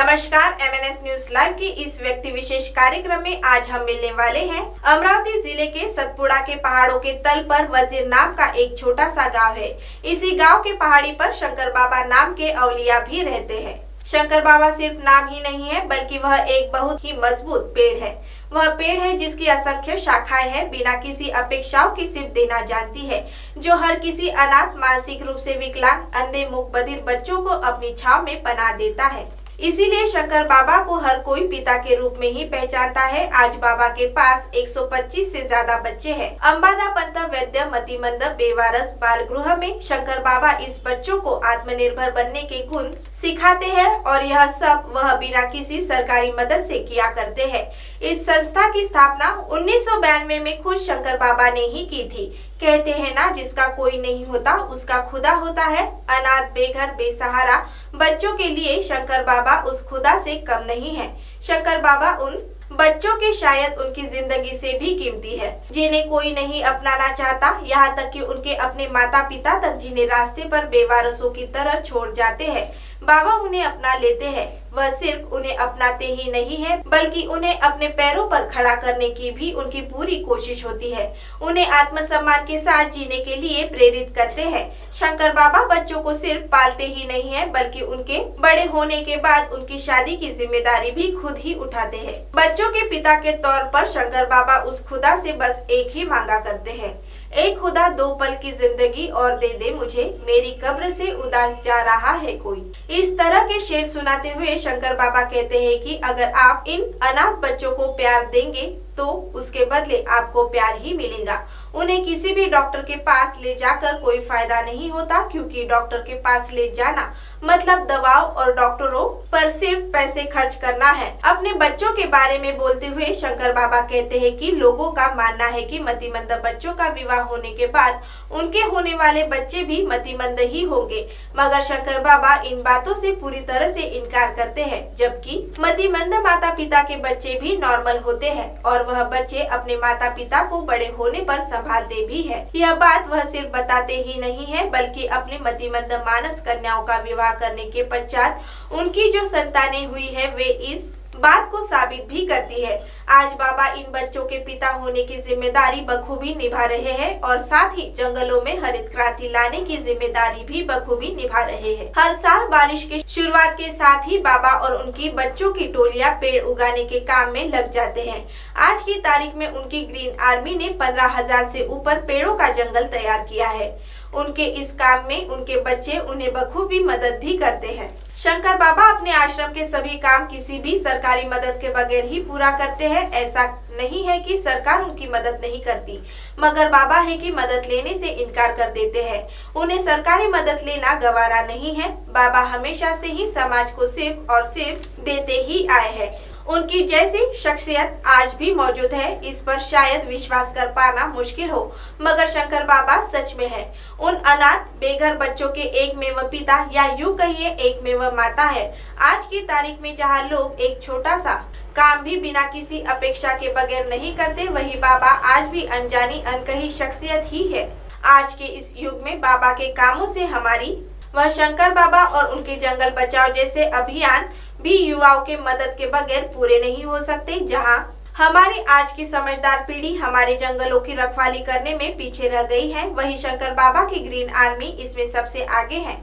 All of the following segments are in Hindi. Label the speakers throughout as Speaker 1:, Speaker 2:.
Speaker 1: नमस्कार, MNS न्यूज लाइव की इस व्यक्ति विशेष कार्यक्रम में आज हम मिलने वाले हैं। अमरावती जिले के सतपुड़ा के पहाड़ों के तल पर वजीर नाम का एक छोटा सा गांव है। इसी गांव के पहाड़ी पर शंकर बाबा नाम के अवलिया भी रहते हैं। शंकर बाबा सिर्फ नाम ही नहीं है, बल्कि वह एक बहुत ही मजबूत पेड़ है। वह पेड़ है जिसकी असंख्य शाखाएं हैं, बिना किसी अपेक्षाओं की सिर्फ देना जानती है, जो हर किसी अनाथ, मानसिक रूप से विकलांग, अंधे, मूक, बधिर बच्चों को अपनी छांव में पनाह देता है। इसीलिए शंकर बाबा को हर कोई पिता के रूप में ही पहचानता है। आज बाबा के पास 125 से ज्यादा बच्चे हैं। अंबादा पंत वैद्य मतिमंद बेवारस बाल गृह में शंकर बाबा इस बच्चों को आत्मनिर्भर बनने के गुण सिखाते हैं और यह सब वह बिना किसी सरकारी मदद से किया करते हैं। इस संस्था की स्थापना 1992 में खुद शंकर बाबा ने ही की थी। कहते हैं ना, जिसका कोई नहीं होता उसका खुदा होता है। अनाथ, बेघर, बेसहारा बच्चों के लिए शंकर बाबा उस खुदा से कम नहीं है। शंकर बाबा उन बच्चों के शायद उनकी जिंदगी से भी कीमती है, जिन्हें कोई नहीं अपनाना चाहता, यहाँ तक कि उनके अपने माता पिता तक जिन्हें रास्ते पर बेवारसों की तरह छोड़ जाते हैं, बाबा उन्हें अपना लेते हैं। वह सिर्फ उन्हें अपनाते ही नहीं है, बल्कि उन्हें अपने पैरों पर खड़ा करने की भी उनकी पूरी कोशिश होती है। उन्हें आत्मसम्मान के साथ जीने के लिए प्रेरित करते हैं। शंकर बाबा बच्चों को सिर्फ पालते ही नहीं है, बल्कि उनके बड़े होने के बाद उनकी शादी की जिम्मेदारी भी खुद ही उठाते हैं। बच्चों के पिता के तौर पर शंकर बाबा उस खुदा से बस एक ही मांगा करते हैं, एक खुदा 2 पल की जिंदगी और दे दे मुझे, मेरी कब्र से उदास जा रहा है कोई। इस तरह के शेर सुनाते हुए शंकर बाबा कहते हैं कि अगर आप इन अनाथ बच्चों को प्यार देंगे तो उसके बदले आपको प्यार ही मिलेगा। उन्हें किसी भी डॉक्टर के पास ले जाकर कोई फायदा नहीं होता, क्योंकि डॉक्टर के पास ले जाना मतलब दवाओं और डॉक्टरों पर सिर्फ पैसे खर्च करना है। अपने बच्चों के बारे में बोलते हुए शंकर बाबा कहते हैं कि लोगों का मानना है कि मतिमंद बच्चों का विवाह होने के बाद उनके होने वाले बच्चे भी मतिमंद ही होंगे, मगर शंकर बाबा इन बातों से पूरी तरह से इनकार करते हैं। जबकि मतिमंद माता पिता के बच्चे भी नॉर्मल होते हैं और वह बच्चे अपने माता पिता को बड़े होने पर संभालते भी है। यह बात वह सिर्फ बताते ही नहीं है, बल्कि अपने मतिमंद मानस कन्याओं का विवाह करने के पश्चात उनकी जो संतानें हुई है वे इस बात को साबित भी करती है। आज बाबा इन बच्चों के पिता होने की जिम्मेदारी बखूबी निभा रहे हैं और साथ ही जंगलों में हरित क्रांति लाने की जिम्मेदारी भी बखूबी निभा रहे हैं। हर साल बारिश के शुरुआत के साथ ही बाबा और उनकी बच्चों की टोलियां पेड़ उगाने के काम में लग जाते हैं। आज की तारीख में उनकी ग्रीन आर्मी ने 15,000 से ऊपर पेड़ों का जंगल तैयार किया है। उनके इस काम में उनके बच्चे उन्हें बखूबी मदद भी करते हैं। शंकर बाबा अपने आश्रम के सभी काम किसी भी सरकारी मदद के बगैर ही पूरा करते हैं। ऐसा नहीं है कि सरकार उनकी मदद नहीं करती, मगर बाबा है कि मदद लेने से इनकार कर देते हैं। उन्हें सरकारी मदद लेना गवारा नहीं है। बाबा हमेशा से ही समाज को सिर्फ और सिर्फ देते ही आए हैं। उनकी जैसी शख्सियत आज भी मौजूद है, इस पर शायद विश्वास कर पाना मुश्किल हो, मगर शंकर बाबा सच में है। उन अनाथ, बेघर बच्चों के एकमेव पिता, या यूं कहिए एकमेव माता है। आज की तारीख में जहां लोग एक छोटा सा काम भी बिना किसी अपेक्षा के बगैर नहीं करते, वही बाबा आज भी अनजानी अनकही शख्सियत ही है। आज के इस युग में बाबा के कामों से हमारी वह शंकर बाबा और उनके जंगल बचाओ जैसे अभियान भी युवाओं के मदद के बगैर पूरे नहीं हो सकते। जहां हमारी आज की समझदार पीढ़ी हमारे जंगलों की रखवाली करने में पीछे रह गई है, वही शंकर बाबा की ग्रीन आर्मी इसमें सबसे आगे है।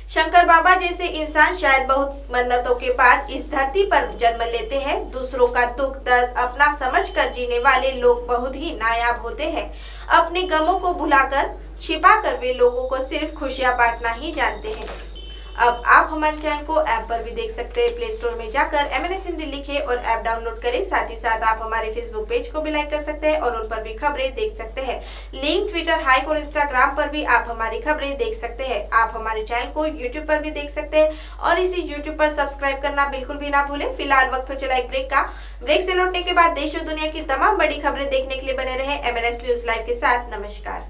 Speaker 1: शंकर बाबा जैसे इंसान शायद बहुत मन्नतों के बाद इस धरती पर जन्म लेते हैं। दूसरों का दुख दर्द अपना समझकर जीने वाले लोग बहुत ही नायाब होते हैं। अपने गमों को भुलाकर, छिपाकर वे लोगों को सिर्फ खुशियां बांटना ही जानते हैं। अब आप हमारे चैनल को ऐप पर भी देख सकते हैं। प्ले स्टोर में जाकर MNS हिंदी लिखें और ऐप डाउनलोड करें। साथ ही साथ आप हमारे फेसबुक पेज को भी लाइक कर सकते हैं और उन पर भी खबरें देख सकते हैं। लिंक, ट्विटर, हाइक और इंस्टाग्राम पर भी आप हमारी खबरें देख सकते हैं। आप हमारे चैनल को यूट्यूब पर भी देख सकते हैं और इसी यूट्यूब पर सब्सक्राइब करना बिल्कुल भी ना भूलें। फिलहाल वक्त हो चला एक ब्रेक का। ब्रेक से लौटने के बाद देश और दुनिया की तमाम बड़ी खबरें देखने के लिए बने रहे MNS न्यूज लाइव के साथ। नमस्कार।